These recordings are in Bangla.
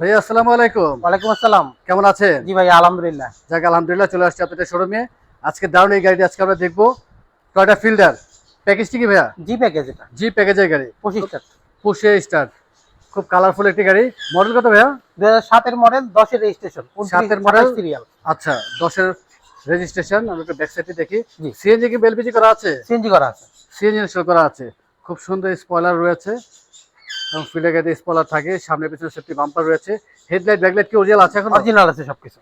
ভাইয়া আসসালামু আলাইকুম। ওয়ালাইকুম আসসালাম। কেমন আছেন? জি ভাই, আলহামদুলিল্লাহ। যাক আলহামদুলিল্লাহ, চলে আসছি আপনাদের শোরুমে। আজকে দারুণ এই গাড়িটি আজকে আমরা দেখবো, টয়োটা ফিল্ডার। প্যাকেজটি কি ভাইয়া? জি প্যাকেজ এটা জি প্যাকেজের গাড়ি, 25 পুশে স্টার্ট, খুব কালারফুল একটি গাড়ি। মডেল কত ভাইয়া? 2007 এর মডেল, 10 এর রেজিস্ট্রেশন, 7 এর মডেল সিরিয়াল। আচ্ছা, 10 এর রেজিস্ট্রেশন। আমরা একটু ব্যাক সাইডে দেখি। জি, সিএনজি কি এলপিজি করা আছে? সিএনজি করা আছে। সিএনজি ইনস্টল করা আছে। খুব সুন্দর স্পয়লার রয়েছে এবং ফিল্ডার গাড়িতে স্পয়লার থাকে, সামনে পিছনে সেফটি বাম্পার রয়েছে। হেডলাইট ব্যাকলাইট কি অরিজিনাল আছে এখন? অরিজিনাল আছে সবকিছু।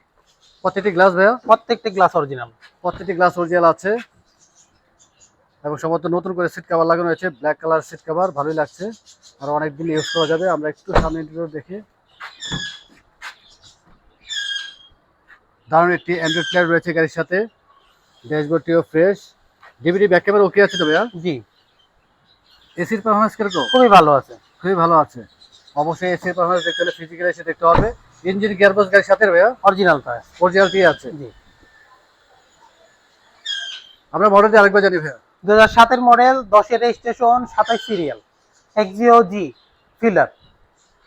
প্রত্যেকটি গ্লাস ভাইয়া? প্রত্যেকটা গ্লাস অরিজিনাল। প্রত্যেকটি গ্লাস অরিজিনাল আছে এবং সম্ভবত নতুন করে সিট কভার লাগানো হয়েছে, ব্ল্যাক কালার সিট কভার, ভালোই লাগছে। আর অনেক দিন ইউজ করা যাবে। আমরা একটু সামনে ইন্টেরিয়র দেখি। দারুণ একটি অ্যান্ড্রয়েড প্লেয়ার রয়েছে গাড়ির সাথে। ড্যাশবোর্ডটিও fresh. DVD back camera okay আছে তো ভাইয়া? জি, এসির পারফরমেন্স কিরকম? খুবই ভালো আছে। খুবই ভালো আছে। অবশ্যই এসির পারফরমেন্স দেখতে হলে ফিজিক্যালি এসে দেখতে হবে। ইঞ্জিন গিয়ারবক্স গাড়ির সাথে ভাইয়া? Original tyre. অরিজিনালটি আছে। জি, আমরা মডেলটি আরেকবার জানি ভাইয়া। 2007 এর মডেল, 10 এর রেজিস্ট্রেশন, 27 সিরিয়াল, এক্সিও জি ফিল্ডার।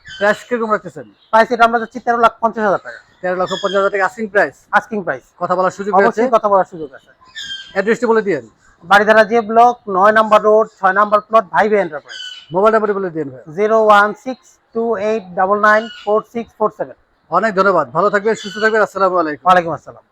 প্রাইস কিরকম রাখতেছেন? প্রাইস এটা আমরা যাচ্ছি 13,50,000 টাকা। 13,50,000 টাকা আস্কিং প্রাইস। Asking price. কথা বলার সুযোগ রয়েছে। অবশ্যই কথা বলার সুযোগ আছে। অ্যাড্রেসটি বলে দিন। বাড়িধারা যে block, 9 number road, 6 number plot, vibe enterprise. Mobile নাম্বারটি বলে দিন ভাইয়া। 01628994647। অনেক ধন্যবাদ। ভালো থাকবেন, সুস্থ থাকবেন। আসসালামু আলাইকুম। ওয়ালাইকুম আসসালাম।